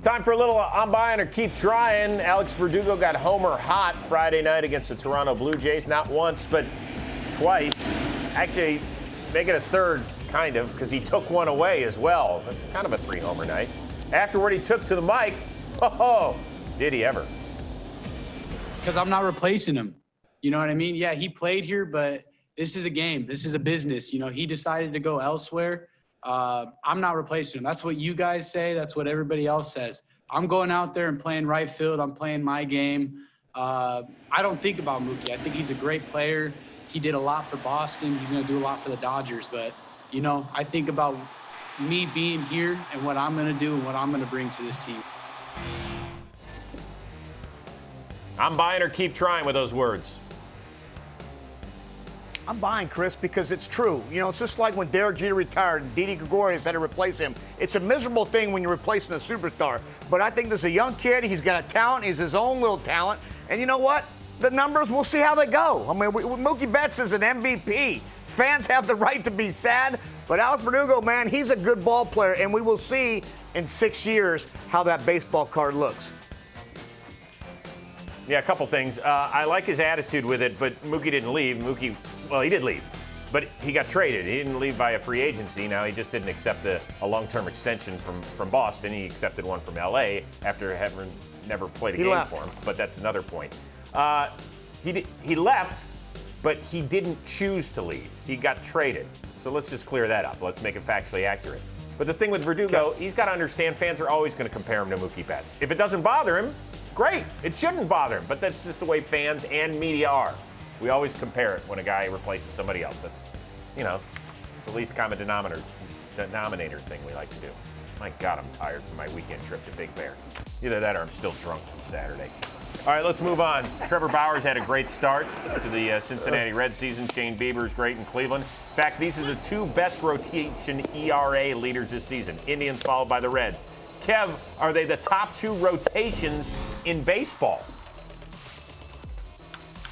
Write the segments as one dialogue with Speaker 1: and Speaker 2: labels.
Speaker 1: Time for a little I'm buying or keep trying. Alex Verdugo got homer hot Friday night against the Toronto Blue Jays. Not once, but twice. Actually, make it a third, kind of, because he took one away as well. That's kind of a 3-homer night. Afterward, he took to the mic. Oh, did he ever?
Speaker 2: Because I'm not replacing him. You know what I mean? Yeah, he played here, but this is a game. This is a business. You know, he decided to go elsewhere. I'm not replacing him. That's what you guys say. That's what everybody else says. I'm going out there and playing right field. I'm playing my game. I don't think about Mookie. I think he's a great player. He did a lot for Boston. He's going to do a lot for the Dodgers. But, you know, I think about me being here and what I'm going to do and what I'm going to bring to this team.
Speaker 1: I'm buying or keep trying with those words.
Speaker 3: I'm buying, Chris, because it's true. You know, it's just like when Derek Jeter retired and Didi Gregorius had to replace him. It's a miserable thing when you're replacing a superstar. But I think this is a young kid. He's got a talent. He's his own little talent. And you know what? The numbers, we'll see how they go. I mean, Mookie Betts is an MVP. Fans have the right to be sad. But Alex Verdugo, man, he's a good ball player. And we will see in 6 years how that baseball card looks.
Speaker 1: Yeah, a couple things. I like his attitude with it, but Mookie didn't leave. Well, he did leave, but he got traded. He didn't leave by a free agency. Now, he just didn't accept a long-term extension from Boston. He accepted one from L.A. after having never played a game for him, but that's another point. He left, but he didn't choose to leave. He got traded. So let's just clear that up. Let's make it factually accurate. But the thing with Verdugo, he's got to understand fans are always going to compare him to Mookie Betts. If it doesn't bother him, great. It shouldn't bother him, but that's just the way fans and media are. We always compare it when a guy replaces somebody else. That's, you know, the least common denominator thing we like to do. My God, I'm tired from my weekend trip to Big Bear. Either that or I'm still drunk from Saturday. All right, let's move on. Trevor Bauer's had a great start to the Cincinnati Reds season. Shane Bieber's great in Cleveland. In fact, these are the two best rotation ERA leaders this season. Indians followed by the Reds. Kev, are they the top two rotations in baseball?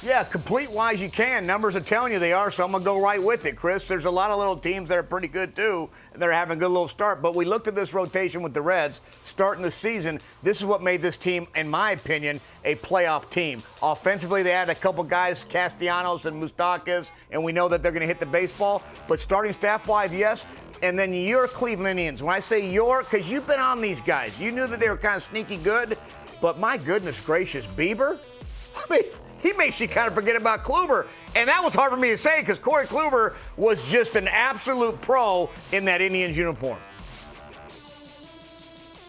Speaker 3: Yeah, complete-wise you can. Numbers are telling you they are, so I'm going to go right with it, Chris. There's a lot of little teams that are pretty good, too, and they're having a good little start. But we looked at this rotation with the Reds starting the season. This is what made this team, in my opinion, a playoff team. Offensively, they had a couple guys, Castellanos and Moustakas, and we know that they're going to hit the baseball. But starting staff-wise, yes. And then your Cleveland Indians. When I say your, because you've been on these guys. You knew that they were kind of sneaky good. But my goodness gracious, Bieber? I mean, he makes you kind of forget about Kluber. And that was hard for me to say because Corey Kluber was just an absolute pro in that Indians uniform.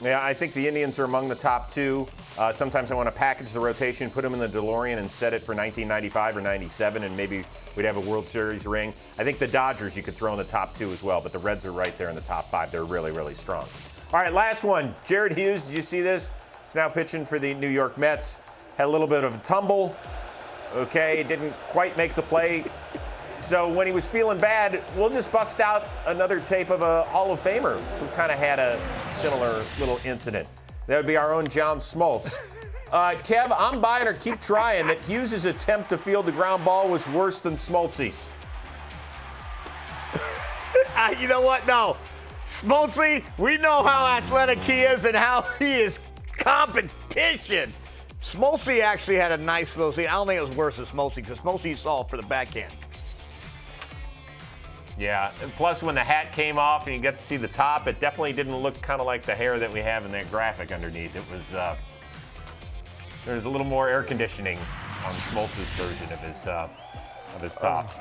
Speaker 1: Yeah, I think the Indians are among the top two. Sometimes I want to package the rotation, put them in the DeLorean and set it for 1995 or 97, and maybe we'd have a World Series ring. I think the Dodgers you could throw in the top two as well, but the Reds are right there in the top five. They're really, really strong. All right, last one. Jared Hughes, did you see this? He's now pitching for the New York Mets. Had a little bit of a tumble. Okay, didn't quite make the play. So when he was feeling bad, we'll just bust out another tape of a Hall of Famer who kind of had a similar little incident. That would be our own John Smoltz. Kev, I'm buying or keep trying that Hughes' attempt to field the ground ball was worse than Smoltzy's.
Speaker 3: You know what? No. Smoltzy, we know how athletic he is and how he is competition. Smoltzy actually had a nice little scene. I don't think it was worse than Smoltzy because Smoltzy saw for the backhand.
Speaker 1: Yeah, and plus when the hat came off and you got to see the top, it definitely didn't look kind of like the hair that we have in that graphic underneath. It was, there was a little more air conditioning on Smoltz's version of his top.